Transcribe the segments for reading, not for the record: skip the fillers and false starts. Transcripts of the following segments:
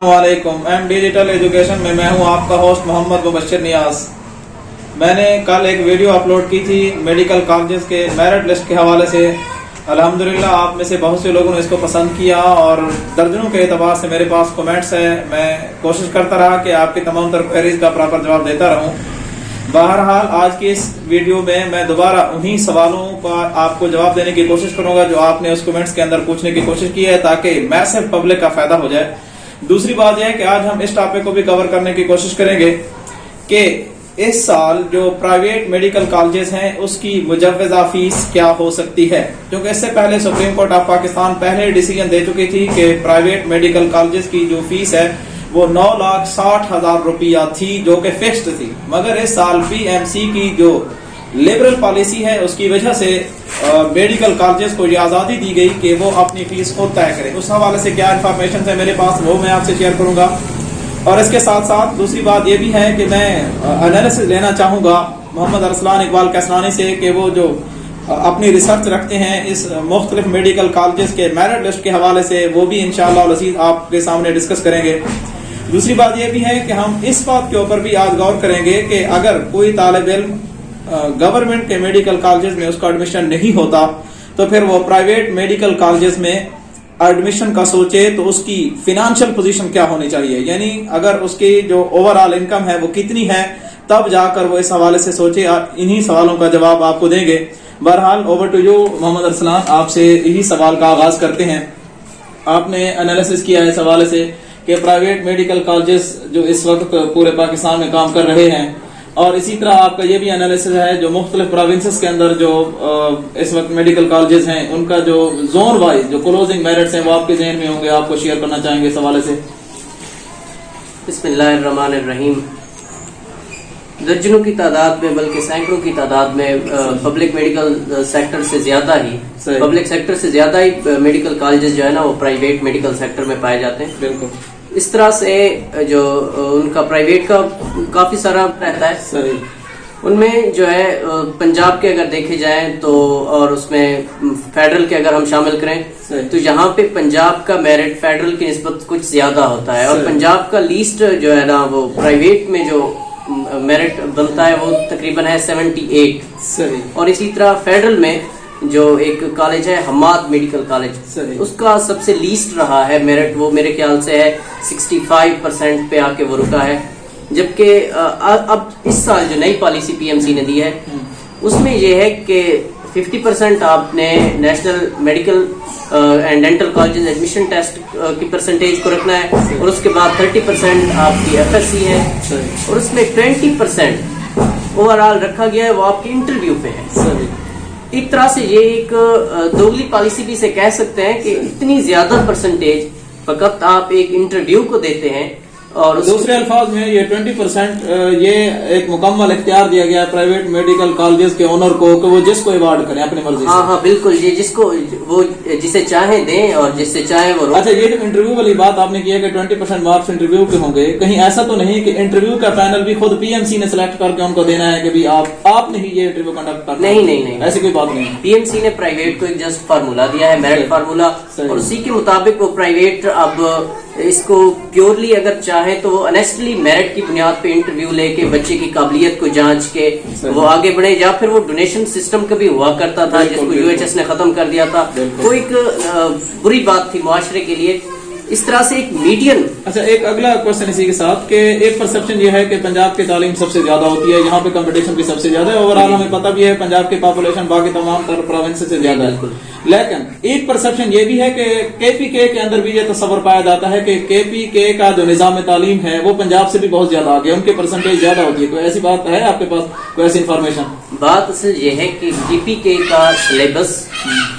वालेकुम M digital education में मैं हूं आपका होस्ट मोहम्मद मुबश्शिर नियाज। मैंने कल एक वीडियो अपलोड की थी मेडिकल कॉलेजेस के मेरिट लिस्ट के हवाले से। अल्हम्दुलिल्लाह आप में से बहुत से लोगों ने इसको पसंद किया और दर्जनों के एतबार से मेरे पास कमेंट्स हैं। मैं कोशिश करता रहा कि आपकी तमाम तर क्वेरीज का प्रॉपर जवाब देता रहूं। बहरहाल आज की इस वीडियो में मैं दोबारा उन्हीं सवालों का आपको जवाब देने की कोशिश करूंगा जो आपने उस कमेंट्स के अंदर पूछने की कोशिश की है, ताकि मैसिव पब्लिक का फायदा हो जाए। दूसरी बात यह है कि आज हम इस टॉपिक को भी कवर करने की कोशिश करेंगे कि इस साल जो प्राइवेट मेडिकल कॉलेजेस हैं उसकी मुजव्वज़ा फीस क्या हो सकती है, क्योंकि इससे पहले सुप्रीम कोर्ट ऑफ पाकिस्तान पहले डिसीजन दे चुकी थी कि प्राइवेट मेडिकल कॉलेजेस की जो फीस है वो 9,60,000 रुपया थी, जो कि फिक्स्ड थी। मगर इस साल PMC की जो लिबरल पॉलिसी है उसकी वजह से मेडिकल कॉलेजेस को ये आज़ादी दी गई कि वो अपनी फीस खुद तय करें। उस हवाले से क्या इन्फॉर्मेशन है मेरे पास वो मैं आपसे शेयर करूंगा। और इसके साथ साथ दूसरी बात ये भी है कि मैं एनालिसिस लेना चाहूंगा मोहम्मद अरसलान इकबाल कैसलानी से कि वो जो अपनी रिसर्च रखते हैं इस मुख्तलिफ मेडिकल कॉलेजेस के मेरिट लिस्ट के हवाले से, वो भी इंशाअल्लाह अज़ीज़ आपके सामने डिस्कस करेंगे। दूसरी बात यह भी है कि हम इस बात के ऊपर भी आज गौर करेंगे कि अगर कोई तालिब इल्म गवर्नमेंट के मेडिकल कॉलेजेस में उसका एडमिशन नहीं होता तो फिर वो प्राइवेट मेडिकल कॉलेजेस में एडमिशन का सोचे तो उसकी फिनेंशियल पोजीशन क्या होनी चाहिए, यानी अगर उसकी जो ओवरऑल इनकम है वो कितनी है, तब जाकर वो इस हवाले से सोचे। इन्हीं सवालों का जवाब आपको देंगे। बहरहाल over to you Mohammad Arsalan, आपसे यही सवाल का आगाज करते हैं। आपने एनालिसिस किया है इस हवाले से कि प्राइवेट मेडिकल कॉलेजेस जो इस वक्त पूरे पाकिस्तान में काम कर रहे हैं, और इसी तरह आपका ये भी एनालिसिस है जो मुख्तलिफ प्रोविंसेस के अंदर जो इस वक्त मेडिकल कॉलेजेस हैं उनका जो जोन वाइज जो क्लोजिंग मेरिट्स हैं वो आपके ज़हन में होंगे, आपको शेयर करना चाहेंगे इस हवाले से। बिस्मिल्लाहिर्रहमानिर्रहीम। दर्जनों की तादाद में बल्कि सैकड़ों की तादाद में पब्लिक मेडिकल सेक्टर से ज्यादा ही पब्लिक सेक्टर से ज्यादा ही मेडिकल कॉलेजेस जो है ना वो प्राइवेट मेडिकल सेक्टर में पाए जाते हैं। बिल्कुल इस तरह से जो उनका प्राइवेट का काफी सारा रहता है। सही। उनमें जो है पंजाब के अगर देखे जाए तो, और उसमें फेडरल के अगर हम शामिल करें तो यहाँ पे पंजाब का मेरिट फेडरल की निस्बत कुछ ज्यादा होता है, और पंजाब का लीस्ट जो है ना वो प्राइवेट में जो मेरिट बनता है वो तकरीबन है 78। सही। और इसी तरह फेडरल में जो एक कॉलेज है हमाद मेडिकल कॉलेज, उसका सबसे लीस्ट रहा है मेरिट, वो मेरे ख्याल से है 65% पे आके वो रुका है। जबकि अब इस साल जो नई पॉलिसी PMC ने दी है उसमें ये है कि 50% आपने national medical and dental college admission test की परसेंटेज को रखना है, और उसके बाद 30% आपकी FSC है, और उसमें 20% ओवरऑल रखा गया है वो आपके इंटरव्यू पे है। एक तरह से ये एक दोगली पॉलिसी भी से कह सकते हैं कि इतनी ज्यादा परसेंटेज फकत आप एक इंटरव्यू को देते हैं, और दूसरे अल्फाज में ये 20% ये एक मुकम्मल इख्तियार दिया गया है प्राइवेट मेडिकल कॉलेजेस के ओनर को कि वो जिसको अवार्ड करें अपनी मर्जी से। हाँ बिल्कुल, ये जिसको वो जिसे चाहे दें और जिससे चाहे वो। अच्छा, ये जो इंटरव्यू वाली बात आपने की है कि 20% मार्क्स इंटरव्यू के होंगे, कहीं ऐसा तो नहीं कि इंटरव्यू का पैनल भी खुद PMC ने सिलेक्ट करके उनको देना है कि भी आपने ही ये इंटरव्यू कंडक्ट करना? नहीं, ऐसी कोई बात नहीं। PMC ने प्राइवेट को एक जस्ट फार्मूला दिया है, मेरिट फार्मूला, और उसी के मुताबिक वो प्राइवेट अब इसको प्योरली अगर चाहे तो वो ऑनेस्टली मेरिट की बुनियाद पे इंटरव्यू लेके बच्चे की काबिलियत को जांच के वो आगे बढ़े, या फिर वो डोनेशन सिस्टम कभी हुआ करता था जिसको UHS ने खत्म कर दिया था, वो एक बुरी बात थी मुआशरे के लिए। इस तरह से एक मीडियन। अच्छा, एक अगला क्वेश्चन इसी के साथ कि एक परसेप्शन ये है कि पंजाब की तालीम सबसे ज्यादा होती है, यहाँ पे कंपटीशन भी सबसे ज्यादा है, ओवरऑल हमें पता भी है पंजाब की पॉपुलेशन बाकी तमाम प्रोविंस से ज्यादा है। लेकिन एक परसेप्शन ये भी है कि KPK के अंदर भी ये तस्वर पाया जाता है कि KPK का जो निजाम तालीम है वो पंजाब से भी बहुत ज्यादा आगे, उनकी परसेंटेज ज्यादा होती है। कोई ऐसी बात है आपके पास, कोई ऐसी इन्फॉर्मेशन? बात असल ये है कि KPK का सिलेबस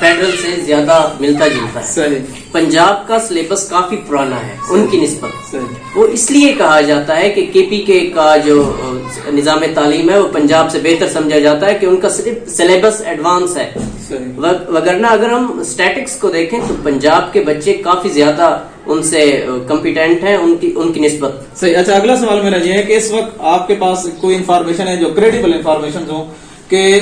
फेडरल से ज्यादा मिलता जुलता है। सही। पंजाब का सिलेबस काफी पुराना है उनकी निस्बत। वो इसलिए कहा जाता है कि KPK का जो निजाम तालीम है वो पंजाब से बेहतर समझा जाता है कि उनका सिलेबस एडवांस है। वगरना अगर हम स्टैटिक्स को देखें तो पंजाब के बच्चे काफी ज्यादा उनसे कॉम्पिटेंट हैं उनकी निस्बत। सही। अच्छा, अगला सवाल मेरा ये है कि इस वक्त आपके पास कोई इन्फॉर्मेशन है जो क्रेडिबल इन्फॉर्मेशन हो کہ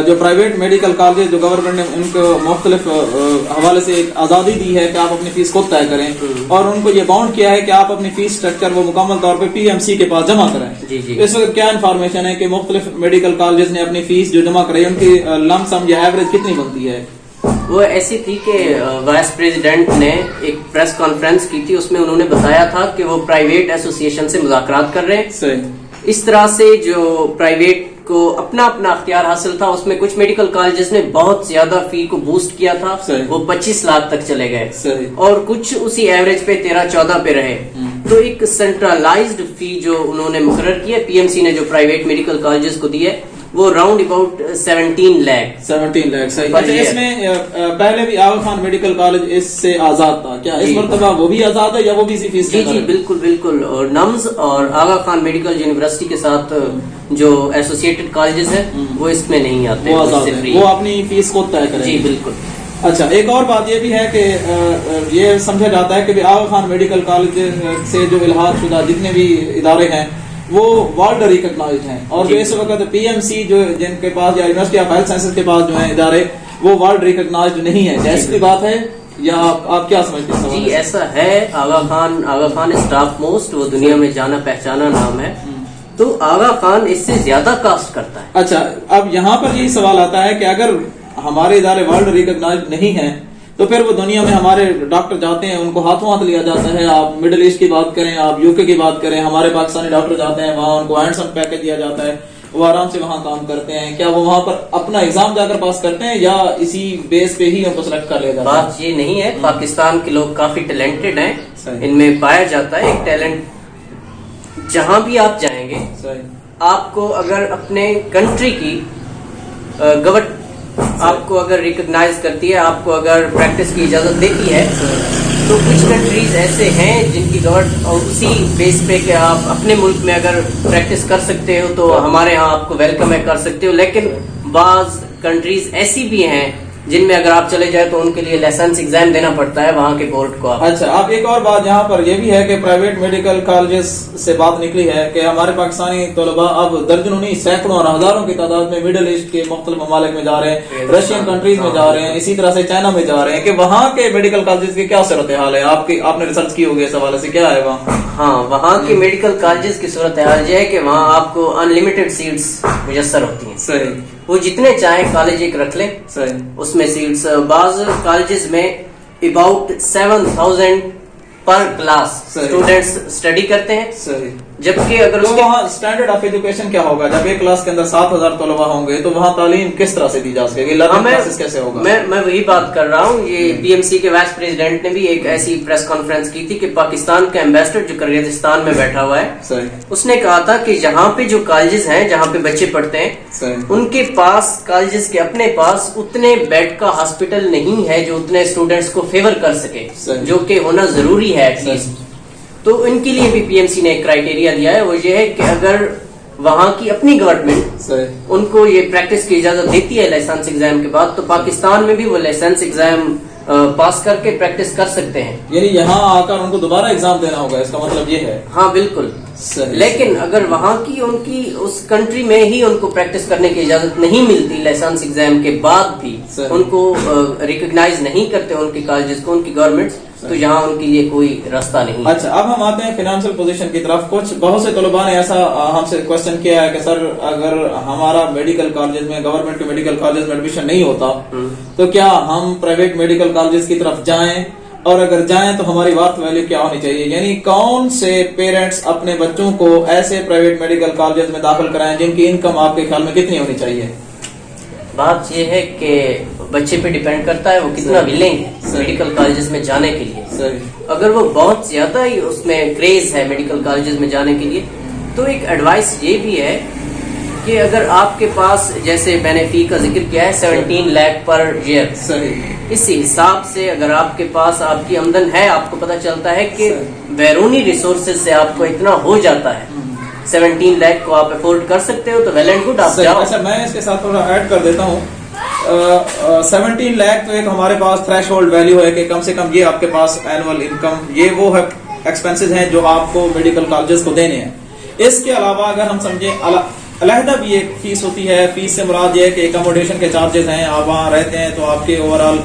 جو پرائیویٹ میڈیکل کالج جو گورنمنٹ نے ان کو مختلف حوالے سے ایک آزادی دی ہے کہ آپ اپنی فیس خود طے کریں، اور ان کو یہ باؤنڈ کیا ہے کہ آپ اپنی فیس اسٹرکچر وہ مکمل طور پہ پی ایم سی کے پاس جمع کریں. اس وقت کیا انفارمیشن ہے کہ مختلف میڈیکل کالجز نے اپنی فیس جو جمع کرائی ان کی لم سم یا ایوریج کتنی بنتی ہے؟ وہ ایسی تھی کہ وائس پریزیڈنٹ نے ایک پریس کانفرنس کی تھی، اس میں انہوں نے بتایا تھا کہ وہ پرائیویٹ ایسوسیشن سے مذاکرات کر رہے ہیں. صحیح. اس طرح سے جو پرائیویٹ کو اپنا اپنا اختیار حاصل تھا، اس میں کچھ میڈیکل کالجز نے بہت زیادہ فی کو بوسٹ کیا تھا، وہ 25 لاکھ تک چلے گئے، اور کچھ اسی ایوریج پہ 13-14 پہ رہے. تو ایک سینٹرلائزڈ فی جو انہوں نے مقرر کیا پی ایم سی نے جو پرائیویٹ میڈیکل کالجز کو دی ہے وہ راؤنڈ اباؤٹ 17 لاکھ. صحیح. اچھا، اس میں پہلے بھی آغا خان میڈیکل کالج اس سے آزاد تھا کیا؟ اس مرتبہ وہ بھی آزاد ہے یا وہ بھی اسی فیس؟ جی بالکل. اور نمز اور آغا خان میڈیکل یونیورسٹی کے ساتھ جو ایسوسیٹڈ کالجز ہیں وہ اس میں نہیں آتے، وہ آزاد ہیں، وہ اپنی فیس خود طے کریں. جی بالکل. اچھا، ایک اور بات یہ بھی ہے کہ یہ سمجھا جاتا ہے کہ آغا خان میڈیکل کالج سے جو الحاق شدہ جتنے بھی ادارے ہیں وہ ورلڈ ریکگنائزڈ ہیں، اور جو اس وقت پی ایم سی جو جن کے پاس یا یونیورسٹی آف ہیلتھ سائنسز کے پاس جو ہیں ادارے وہ ورلڈ ریکگنائزڈ نہیں ہے، جیسی کی بات ہے یا آپ کیا سمجھتے ہیں؟ جی ایسا ہے. آغا خان از ٹاپ موسٹ، وہ دنیا میں جانا پہچانا نام ہے، تو آغا خان اس سے زیادہ کاسٹ کرتا ہے. اچھا، اب یہاں پر یہی سوال آتا ہے کہ اگر ہمارے ادارے ورلڈ ریکگنائزڈ نہیں ہیں تو پھر وہ دنیا میں ہمارے ڈاکٹر جاتے ہیں ان کو ہاتھوں ہاتھ لیا جاتا ہے. آپ مڈل ایسٹ کی بات کریں، آپ یو کے کی بات کریں، ہمارے پاکستانی ڈاکٹر جاتے ہیں وہاں ان کو ہینڈسم پیکج دیا جاتا ہے، وہ آرام سے وہاں کام کرتے ہیں. کیا وہ وہاں پر اپنا ایگزام جا کر پاس کرتے ہیں یا اسی بیس پہ ہی ان کو سلیکٹ کر لیا جاتا ہے؟ بات یہ نہیں ہے. پاکستان کے لوگ کافی ٹیلنٹڈ ہیں، ان میں پایا جاتا ہے ایک ٹیلنٹ. جہاں بھی آپ جائیں گے آپ کو اگر اپنے کنٹری کی گورنمنٹ آپ کو اگر ریکگنائز کرتی ہے، آپ کو اگر پریکٹس کی اجازت دیتی ہے، تو کچھ کنٹریز ایسے ہیں جن کی گورنمنٹ اور اسی بیس پہ کہ آپ اپنے ملک میں اگر پریکٹس کر سکتے ہو تو ہمارے ہاں آپ کو ویلکم ہے، کر سکتے ہو. لیکن بعض کنٹریز ایسی بھی ہیں جن میں اگر آپ چلے جائیں تو ان کے لیے لائسنس ایگزام دینا پڑتا ہے وہاں کے بورڈ کو. اچھا، اب ایک اور بات یہاں پر یہ بھی ہے کہ پرائیویٹ میڈیکل کالجز سے بات نکلی ہے کہ ہمارے پاکستانی طلباء اب درجنوں نہیں سینکڑوں اور ہزاروں کی تعداد میں مڈل ایسٹ کے مختلف ممالک میں جا رہے ہیں، رشین کنٹریز میں جا رہے ہیں، اسی طرح سے چائنا میں جا رہے ہیں. کہ وہاں کے میڈیکل کالجز کی کیا صورتحال ہے؟ آپ نے ریسرچ کی ہوگی اس حوالے سے، کیا ہے وہاں؟ ہاں، وہاں کے میڈیکل کالجز کی صورتحال یہ ہے کہ وہاں آپ کو ان لمیٹڈ سیٹس میسر ہوتی ہیں. صحیح. وہ جتنے چاہیں کالج ایک رکھ لیں، اس میں سیٹس. بعض کالجز میں about 7000 per class students study کرتے ہیں. جبکہ اگر اس وہاں اسٹینڈرڈ آف ایجوکیشن کیا ہوگا جب ایک کلاس کے اندر 7000 طلباء ہوں گے تو وہاں تعلیم کس طرح سے دی جا سکے گی؟ لرننگ پروسیس کیسے ہوگا؟ میں وہی بات کر رہا ہوں. یہ پی ایم سی کے وائس پریزیڈنٹ نے بھی ایک ایسی پریس کانفرنس کی تھی کہ پاکستان کا ایمبیسڈر جو کرغزستان میں بیٹھا ہوا ہے اس نے کہا تھا کہ یہاں پہ جو کالجز ہیں جہاں پہ بچے پڑھتے ہیں ان کے پاس کالجز کے اپنے پاس اتنے بیڈ کا ہاسپٹل نہیں ہے جو اتنے اسٹوڈینٹس کو فیور کر سکے، جو کہ ہونا ضروری ہے ایٹ لیسٹ. تو ان کے لیے بھی پی ایم سی نے ایک کرائیٹیریا دیا ہے، وہ یہ ہے کہ اگر وہاں کی اپنی گورنمنٹ ان کو یہ پریکٹس کی اجازت دیتی ہے لائسنس ایگزام کے بعد، تو پاکستان میں بھی وہ لائسنس ایگزام پاس کر کے پریکٹس کر سکتے ہیں. یعنی یہاں آ کر ان کو دوبارہ ایگزام دینا ہوگا، اس کا مطلب یہ ہے؟ ہاں بالکل. لیکن اگر وہاں کی ان کی اس کنٹری میں ہی ان کو پریکٹس کرنے کی اجازت نہیں ملتی لائسنس ایگزام کے بعد بھی ان کو ریکگنائز نہیں کرتے ان کے کالجز کو ان کی گورنمنٹ، تو یہاں ان کے لیے کوئی راستہ نہیں. اچھا، اب ہم آتے ہیں فائنینشیل پوزیشن کی طرف. بہت سے طلباء نے ایسا ہم سے کوشچن کیا ہے کہ سر اگر ہمارا میڈیکل کالجز میں گورنمنٹ کے میڈیکل کالجز میں ایڈمیشن نہیں ہوتا تو کیا ہم پرائیویٹ میڈیکل کالجز کی طرف جائیں، اور اگر جائیں تو ہماری ورتھ ویلیو کیا ہونی چاہیے؟ یعنی کون سے پیرنٹس اپنے بچوں کو ایسے پرائیویٹ میڈیکل کالجز میں داخل کرائیں جن کی انکم آپ کے خیال میں کتنی ہونی چاہیے؟ بات یہ ہے کہ بچے پہ ڈیپینڈ کرتا ہے وہ کتنا ولنگ ہے میڈیکل کالجز میں جانے کے لیے. اگر وہ بہت زیادہ ہی اس میں کریز ہے میڈیکل کالجز میں جانے کے لیے تو ایک ایڈوائس یہ بھی ہے کہ اگر آپ کے پاس، جیسے میں نے فی کا ذکر کیا ہے 17 لاکھ پر ایئر، اس حساب سے اگر آپ کے پاس آپ کی آمدن ہے، آپ کو پتہ چلتا ہے کہ بیرونی ریسورسز سے آپ کو اتنا ہو جاتا ہے، 17 لاکھ کو آپ افورڈ کر سکتے ہو تو ویل اینڈ گڈ آپ جاؤ. اچھا، میں اس کے ساتھ تھوڑا ایڈ کر دیتا ہوں. 17 لاکھ تو ایک ہمارے پاس تھریش ہولڈ ویلیو ہے کہ کم سے کم یہ آپ کے پاس اینول انکم، یہ وہ ایکسپینسز ہیں جو آپ کو میڈیکل کالجز کو دینے ہیں. اس کے علاوہ اگر ہم سمجھیں अलहदा भी एक फीस होती है। फीस से मुराद ये है कि एकोमोडेशन के चार्जेस हैं, आप वहाँ रहते हैं तो आपके ओवरऑल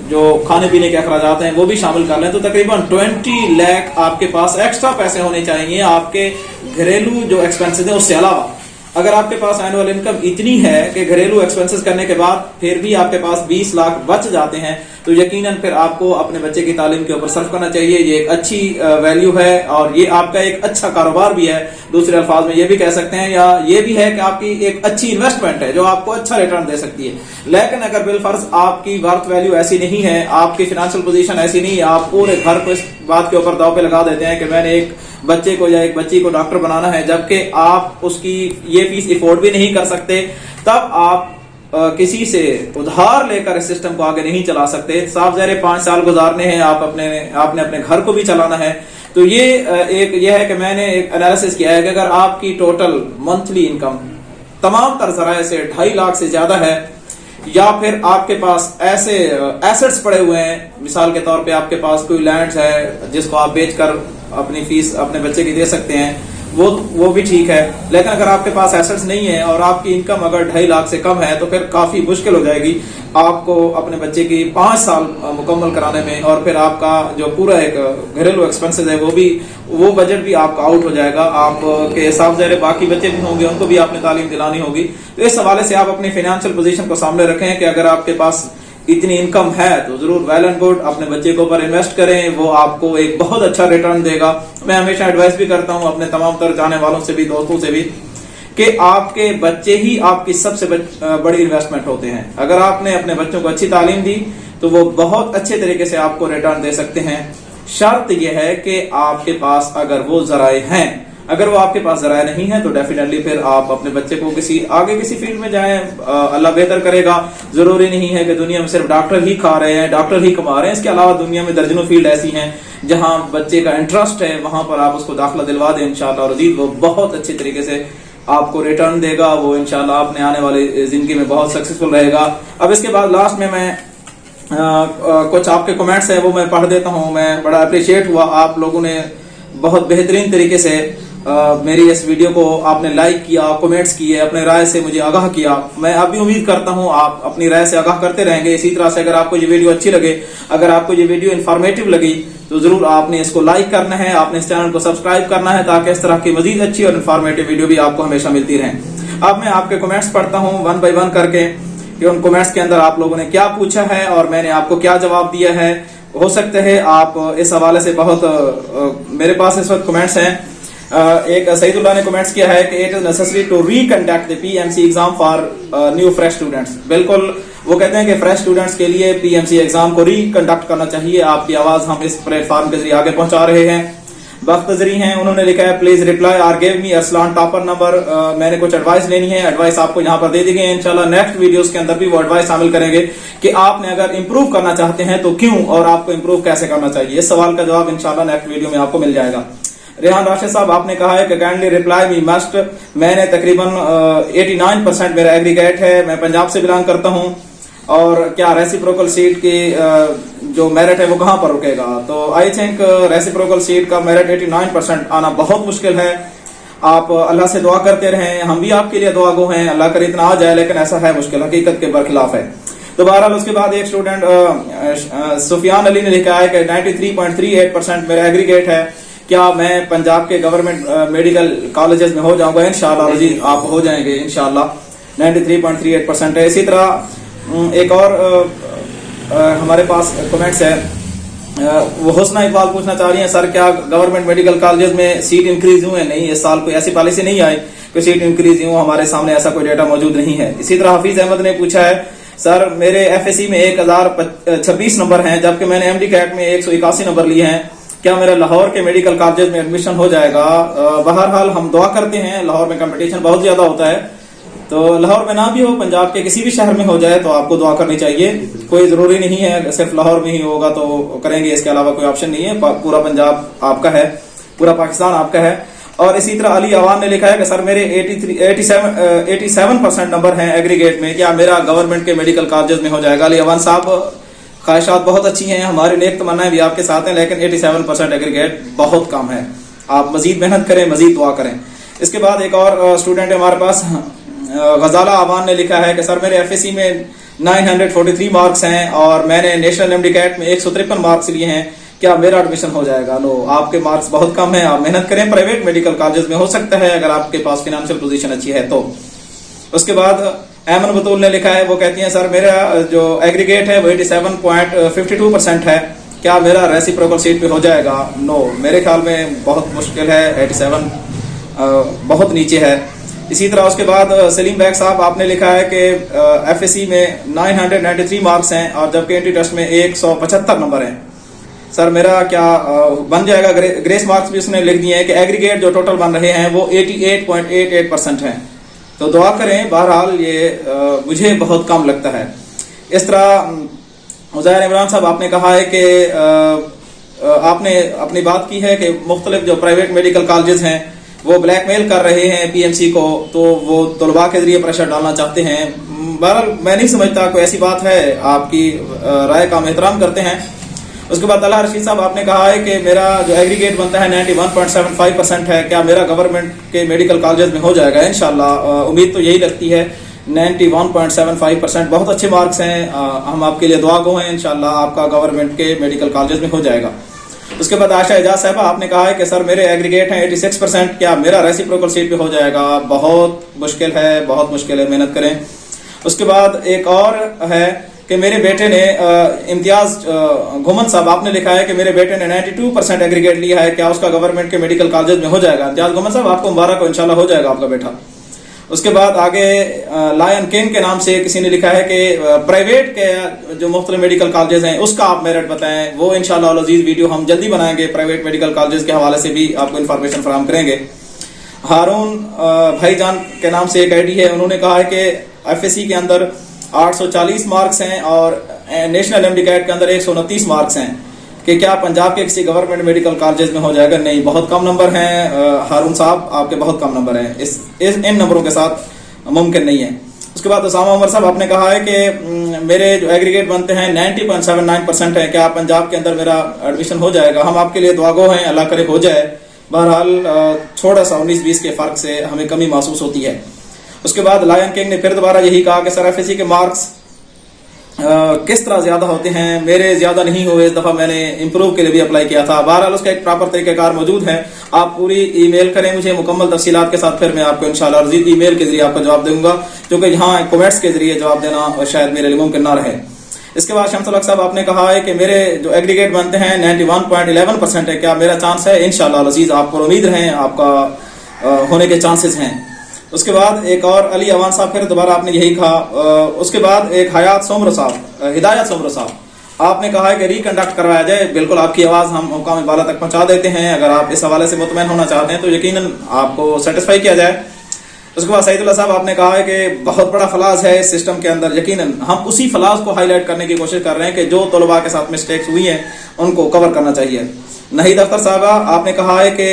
जो खाने पीने के अखराजात हैं वो भी शामिल कर लें तो तकरीबन 20 लाख आपके पास एक्स्ट्रा पैसे होने चाहिए आपके घरेलू जो एक्सपेंसेस है उससे अलावा। अगर आपके पास एनुअल इनकम इतनी है कि घरेलू एक्सपेंसेस करने के बाद फिर भी आपके पास 20 लाख बच जाते हैं तो यकीनन फिर आपको अपने बच्चे की तालीम के ऊपर सर्फ करना चाहिए। ये एक अच्छी वैल्यू है और ये आपका एक अच्छा कारोबार भी है। दूसरे अल्फाज में ये भी कह सकते हैं या ये भी है कि आपकी एक अच्छी इन्वेस्टमेंट है जो आपको अच्छा रिटर्न दे सकती है। लेकिन अगर बिलफर्ज आपकी वर्थ वैल्यू ऐसी नहीं है, आपकी फाइनेंशियल पोजीशन ऐसी नहीं है, आप पूरे घर को इस बात के ऊपर दाव पे लगा देते हैं कि मैंने एक बच्चे को या एक बच्ची को डॉक्टर बनाना है, जबकि आप उसकी ये फीस अफोर्ड भी नहीं कर सकते, तब आप किसी से उधार लेकर इस सिस्टम को आगे नहीं चला सकते। साफ ज़ाहिर 5 साल गुजारने हैं, आपने अपने घर को भी चलाना है। तो ये है कि मैंने एक एनालिसिस किया है कि अगर आपकी टोटल मंथली इनकम तमाम तर ज़राए से 2.5 लाख से ज्यादा है या फिर आपके पास ऐसे एसेट्स पड़े हुए हैं, मिसाल के तौर पे आपके पास कोई लैंड्स है जिसको आप बेचकर अपनी फीस अपने बच्चे की दे सकते हैं, वो भी ठीक है। लेकिन अगर आपके पास एसेट्स नहीं है और आपकी इनकम अगर 2.5 लाख से कम है तो फिर काफी मुश्किल हो जाएगी आपको अपने बच्चे की 5 साल मुकम्मल कराने में, और फिर आपका जो पूरा एक घरेलू एक्सपेंसेस है वो बजट भी आपका आउट हो जाएगा। आपके साफ ज़ाहिर बाकी बच्चे भी होंगे, उनको भी आपने तालीम दिलानी होगी। तो इस हवाले से आप अपनी फाइनेंशियल पोजीशन को सामने रखें कि अगर आपके पास इतनी इनकम है तो जरूर वेल एंड गुड अपने बच्चे के ऊपर इन्वेस्ट करें, वो आपको एक बहुत अच्छा रिटर्न देगा। मैं हमेशा एडवाइस भी करता हूं अपने तमाम तर जाने वालों से भी, दोस्तों से भी, कि आपके बच्चे ही आपकी सबसे बड़ी इन्वेस्टमेंट होते हैं। अगर आपने अपने बच्चों को अच्छी तालीम दी तो वो बहुत अच्छे तरीके से आपको रिटर्न दे सकते हैं। शर्त यह है कि आपके पास अगर वो जराए हैं, अगर वो आपके पास जराए नहीं है तो डेफिनेटली फिर आप अपने बच्चे को किसी फील्ड में जाएं, अल्लाह बेहतर करेगा। जरूरी नहीं है कि दुनिया में सिर्फ डॉक्टर ही खा रहे हैं, डॉक्टर ही कमा रहे हैं। इसके अलावा दुनिया में दर्जनों फील्ड ऐसी हैं जहां बच्चे का इंटरेस्ट है, वहां पर आप उसको दाखिला दिलवा दें इंशाअल्लाह रज़ीद, वो बहुत अच्छे तरीके से आपको रिटर्न देगा। वो इंशाअल्लाह अपने आने वाली जिंदगी में बहुत सक्सेसफुल रहेगा। अब इसके बाद लास्ट में मैं कुछ आपके कमेंट्स है वो मैं पढ़ देता हूँ। मैं बड़ा अप्रिशिएट हुआ, आप लोगों ने बहुत बेहतरीन तरीके से मेरी इस वीडियो को आपने लाइक किया, कमेंट्स किए, अपने राय से मुझे आगाह किया। मैं अभी उम्मीद करता हूं आप अपनी राय से आगाह करते रहेंगे। इसी तरह से अगर आपको ये वीडियो अच्छी लगे, अगर आपको ये वीडियो इन्फॉर्मेटिव लगी तो जरूर आपने इसको लाइक करना है, आपने इस चैनल को सब्सक्राइब करना है ताकि इस तरह की मजीद अच्छी और इन्फॉर्मेटिव वीडियो भी आपको हमेशा मिलती रहे। अब मैं आपके कमेंट्स पढ़ता हूँ 1 बाय 1 करके कि उन कमेंट्स के अंदर आप लोगों ने क्या पूछा है और मैंने आपको क्या जवाब दिया है। हो सकता है आप इस हवाले से मेरे पास इस वक्त कमेंट्स हैं। एक सईदुल्लाह ने कमेंट्स किया है कि it is necessary to reconduct the PMC exam for new fresh students. बिल्कुल, वो कहते हैं कि फ्रेश स्टूडेंट्स के लिए पीएमसी एग्जाम को रिकंडक्ट करना चाहिए। आपकी आवाज हम इस प्लेटफॉर्म के जरिए आगे पहुंचा रहे हैं। बख्तजरी हैं, उन्होंने लिखा है प्लीज रिप्लाई और give me Arsalan topper number. मैंने कुछ एडवाइस लेनी है, एडवाइस आपको यहाँ पर दे दी गई है। इंशाल्लाह नेक्स्ट वीडियोस के अंदर भी वो एडवाइस शामिल करेंगे कि आपने अगर इंप्रूव करना चाहते हैं तो क्यों और आपको इंप्रूव कैसे करना चाहिए। इस सवाल का जवाब इंशाल्लाह नेक्स्ट वीडियो में आपको मिल जाएगा। रेहान राशिद साहब आपने कहा है कि काइंडली रिप्लाई मी मस्ट। मैंने तकरीबन 89% मेरा एग्रीगेट है, मैं पंजाब से बिलोंग करता हूं, और क्या रेसिप्रोकल सीट की जो मेरिट है वो कहां पर रुकेगा। तो आई थिंक रेसिप्रोकल सीट का मेरिट 89% आना बहुत मुश्किल है। आप अल्लाह से दुआ करते रहें, हम भी आपके लिए दुआ गो हैं, अल्लाह करे इतना आ जाए, लेकिन ऐसा है मुश्किल, हकीकत के बरखिलाफ है। तो बहरहाल उसके बाद एक स्टूडेंट सुफियान अली ने लिखा है कि 93.38% मेरा एग्रीगेट है, क्या मैं पंजाब के गवर्नमेंट मेडिकल कॉलेजेस में हो जाऊंगा। इंशाअल्लाह जी आप हो जाएंगे इंशाअल्लाह। 93.38% है। इसी तरह एक और हमारे पास कमेंट्स है, वो हुस्ना इकबाल पूछना चाह रही हैं सर क्या गवर्नमेंट मेडिकल कॉलेजेस में सीट इंक्रीज हुए। नहीं, इस साल कोई ऐसी पॉलिसी नहीं आई कि सीट इंक्रीज हो, हमारे सामने ऐसा कोई डेटा मौजूद नहीं है। इसी तरह हफीज अहमद ने पूछा है सर मेरे एफएससी में 1026 नंबर हैं, जबकि मैंने एमडी कैट में 181 नंबर लिए हैं, क्या मेरा लाहौर के मेडिकल कॉलेज में एडमिशन हो जाएगा। बहरहाल हम दुआ करते हैं, लाहौर में कंपटीशन बहुत ज्यादा होता है, तो लाहौर में ना भी हो, पंजाब के किसी भी शहर में हो जाए तो आपको दुआ करनी चाहिए। कोई जरूरी नहीं है सिर्फ लाहौर में ही होगा तो करेंगे, इसके अलावा कोई ऑप्शन नहीं है। पूरा पंजाब आपका है, पूरा पाकिस्तान आपका है। और इसी तरह अली अवान ने लिखा है कि सर मेरे 87% नंबर हैं एग्रीगेट में, क्या मेरा गवर्नमेंट के मेडिकल कॉलेज में हो जाएगा। अली अवान साहब ख्वाहिशात बहुत अच्छी हैं, हमारी नेक तमन्नाएं भी आपके साथ हैं, लेकिन 87% एग्रीगेट बहुत कम है। आप मजीद मेहनत करें, मजीद दुआ करें। اس کے بعد ایک اور اسٹوڈنٹ ہمارے پاس غزالہ آوان نے لکھا ہے کہ سر میرے FSC میں 943 مارکس ہیں اور میں نے نیشنل MD-CAT میں 153 مارکس لیے ہیں, کیا میرا ایڈمیشن ہو جائے گا؟ نو, آپ کے مارکس بہت کم ہیں, آپ محنت کریں, پرائیویٹ میڈیکل کالجز میں ہو سکتا ہے اگر آپ کے پاس فائنینشیل پوزیشن اچھی ہے تو. اس کے بعد ایمن بطول نے لکھا ہے, وہ کہتی ہیں سر میرا جو ایگریگیٹ ہے وہ 87.52% ہے, کیا میرا ریسیپروکل سیٹ پہ ہو جائے گا؟ نو, میرے خیال میں بہت مشکل ہے, 87 بہت نیچے ہے. اسی طرح اس کے بعد سلیم بیگ صاحب آپ نے لکھا ہے کہ FSC میں 993 مارکس ہیں اور جبکہ انٹری ٹیسٹ میں 175 نمبر ہیں, سر میرا کیا بن جائے گا؟ گریس مارکس بھی اس نے لکھ دیے ہیں کہ ایگریگیٹ جو ٹوٹل بن رہے ہیں وہ 88.88% ہیں, تو دعا کریں. بہرحال یہ مجھے بہت کم لگتا ہے. اس طرح عزیر عمران صاحب آپ نے کہا ہے کہ آپ نے اپنی بات کی ہے کہ مختلف جو پرائیویٹ میڈیکل کالجز ہیں وہ بلیک میل کر رہے ہیں PMC کو, تو وہ طلباء کے ذریعے پریشر ڈالنا چاہتے ہیں. بہرحال میں نہیں سمجھتا کوئی ایسی بات ہے, آپ کی رائے کا ہم احترام کرتے ہیں. اس کے بعد طلحہ رشید صاحب آپ نے کہا ہے کہ میرا جو ایگریگیٹ بنتا ہے 91.75% ہے, کیا میرا گورنمنٹ کے میڈیکل کالجز میں ہو جائے گا؟ انشاءاللہ امید تو یہی لگتی ہے. 91.75% بہت اچھے مارکس ہیں, ہم آپ کے لیے دعا گو ہیں, انشاءاللہ آپ کا گورنمنٹ کے میڈیکل کالجز میں ہو جائے گا. اس کے بعد عائشہ اعجاز صاحبہ آپ نے کہا ہے کہ سر میرے ایگریگیٹ ہیں 86%, کیا میرا ریسیپروکل سیٹ پہ ہو جائے گا؟ بہت مشکل ہے, بہت مشکل ہے, محنت کریں. اس کے بعد ایک اور ہے کہ میرے بیٹے نے امتیاز گھومن صاحب آپ نے لکھا ہے کہ میرے بیٹے نے 92% ایگریگیٹ لیا ہے, کیا اس کا گورنمنٹ کے میڈیکل کالجز میں ہو جائے گا؟ امتیاز گھومن صاحب آپ کو مبارک ہو, انشاءاللہ ہو جائے گا آپ کا بیٹا. اس کے بعد آگے لائن کنگ کے نام سے کسی نے لکھا ہے کہ پرائیویٹ کے جو مختلف میڈیکل کالجز ہیں اس کا آپ میرٹ بتائیں. وہ انشاءاللہ العزیز ویڈیو ہم جلدی بنائیں گے, پرائیویٹ میڈیکل کالجز کے حوالے سے بھی آپ کو انفارمیشن فراہم کریں گے. ہارون بھائی جان کے نام سے ایک آئی ڈی ہے, انہوں نے کہا ہے کہ FSC کے اندر 840 مارکس ہیں اور نیشنل MD-CAT کے اندر 129 مارکس ہیں, کہ کیا پنجاب کے کسی گورنمنٹ میڈیکل کالجز میں ہو جائے گا؟ نہیں, بہت کم نمبر ہیں ہارون صاحب, آپ کے بہت کم نمبر ہیں, ان نمبروں کے ساتھ ممکن نہیں ہے. اس کے بعد اسامہ عمر صاحب آپ نے کہا ہے کہ میرے جو ایگریگیٹ بنتے ہیں 90.79% ہے, کیا پنجاب کے اندر میرا ایڈمیشن ہو جائے گا؟ ہم آپ کے لیے دعا گو ہیں, اللہ کرے ہو جائے. بہرحال تھوڑا سا 19-20 کے فرق سے ہمیں کمی محسوس ہوتی ہے. اس کے بعد لائن کنگ نے پھر دوبارہ یہی کہا کہ سر FSC کے مارکس کس طرح زیادہ ہوتے ہیں؟ میرے زیادہ نہیں ہوئے, اس دفعہ میں نے امپروو کے لیے بھی اپلائی کیا تھا. بہرحال اس کا ایک پراپر طریقہ کار موجود ہے, آپ پوری ای میل کریں مجھے مکمل تفصیلات کے ساتھ, پھر میں آپ کو انشاءاللہ ای میل کے ذریعے آپ کو جواب دوں گا, کیونکہ یہاں کمنٹس کے ذریعے جواب دینا شاید میرے لیے ممکن نہ رہے. اس کے بعد شمس الحق صاحب آپ نے کہا ہے کہ میرے جو ایگریگیٹ بنتے ہیں 91.11% ہے, کیا میرا چانس ہے؟ انشاءاللہ العزیز آپ کو امید رہیں, آپ کا ہونے کے چانسز ہیں. اس کے بعد ایک اور علی اوان صاحب پھر دوبارہ آپ نے یہی کہا. اس کے بعد ایک ہدایت سومرو صاحب آپ نے کہا ہے کہ ریکنڈکٹ کروایا جائے. بالکل آپ کی آواز ہم مقام بالا تک پہنچا دیتے ہیں, اگر آپ اس حوالے سے مطمئن ہونا چاہتے ہیں تو یقیناً آپ کو سیٹسفائی کیا جائے. اس کے بعد سعید اللہ صاحب آپ نے کہا ہے کہ بہت بڑا فلاز ہے اس سسٹم کے اندر, یقیناً ہم اسی فلاز کو ہائی لائٹ کرنے کی کوشش کر رہے ہیں کہ جو طلباء کے ساتھ مسٹیکس ہوئی ہیں ان کو کور کرنا چاہیے. نہید اختر صاحبہ آپ نے کہا ہے کہ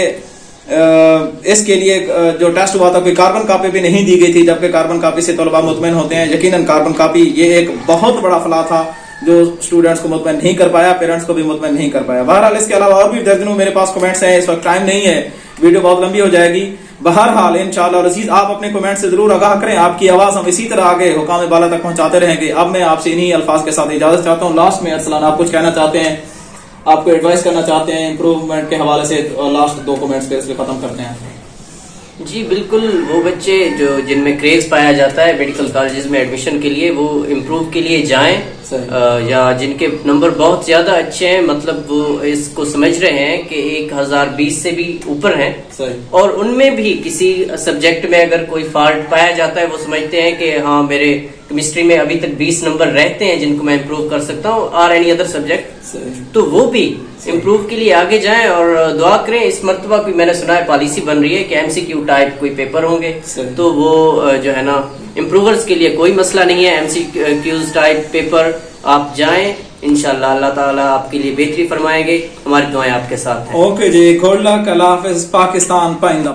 اس کے لیے جو ٹیسٹ ہوا تھا کوئی کاربن کاپی بھی نہیں دی گئی تھی, جبکہ کاربن کاپی سے طلباء مطمئن ہوتے ہیں. یقیناً کاربن کاپی یہ ایک بہت بڑا فلا تھا جو اسٹوڈنٹس کو مطمئن نہیں کر پایا, پیرنٹس کو بھی مطمئن نہیں کر پایا. بہرحال اس کے علاوہ اور بھی درجنوں میرے پاس کمنٹس ہیں, اس وقت ٹائم نہیں ہے, ویڈیو بہت لمبی ہو جائے گی. بہرحال انشاءاللہ العزیز آپ اپنے کمنٹ سے ضرور آگاہ کریں, آپ کی آواز ہم اسی طرح آگے حکام بالا تک پہنچاتے رہیں گے. اب میں آپ سے انہی الفاظ کے ساتھ اجازت چاہتا ہوں. لاسٹ میں ارسلان آپ کچھ کہنا چاہتے ہیں, آپ کو ایڈوائز کرنا چاہتے ہیں امپروومنٹ کے حوالے سے, لاسٹ 2 کمنٹس پہ اس لیے ختم کرتے ہیں. جی بالکل, وہ بچے جو جن میں کریز پایا جاتا ہے میڈیکل کالجز میں ایڈمیشن کے لیے, وہ امپروو کے لیے جائیں, یا جن کے نمبر بہت زیادہ اچھے ہیں, مطلب وہ اس کو سمجھ رہے ہیں کہ 1020 سے بھی اوپر ہیں, اور ان میں بھی کسی سبجیکٹ میں اگر کوئی فالٹ پایا جاتا ہے, وہ سمجھتے ہیں کہ ہاں میرے کیمسٹری میں ابھی تک 20 نمبر رہتے ہیں جن کو میں امپروو کر سکتا ہوں, اور اینی ادر سبجیکٹ, تو وہ بھی امپروو کے لیے آگے جائیں اور دعا کریں. اس مرتبہ بھی میں نے سنا ہے پالیسی بن رہی ہے کہ MCQ ٹائپ کوئی پیپر ہوں گے, تو وہ جو ہے نا امپروورز کے لیے کوئی مسئلہ نہیں ہے. MCQs ٹائپ پیپر آپ جائیں, انشاءاللہ اللہ تعالیٰ آپ کے لیے بہتری فرمائیں گے. ہماری دعائیں آپ کے ساتھ ہیں. اوکے جی, گڈ لک, اللہ حافظ. پاکستان پائندہ.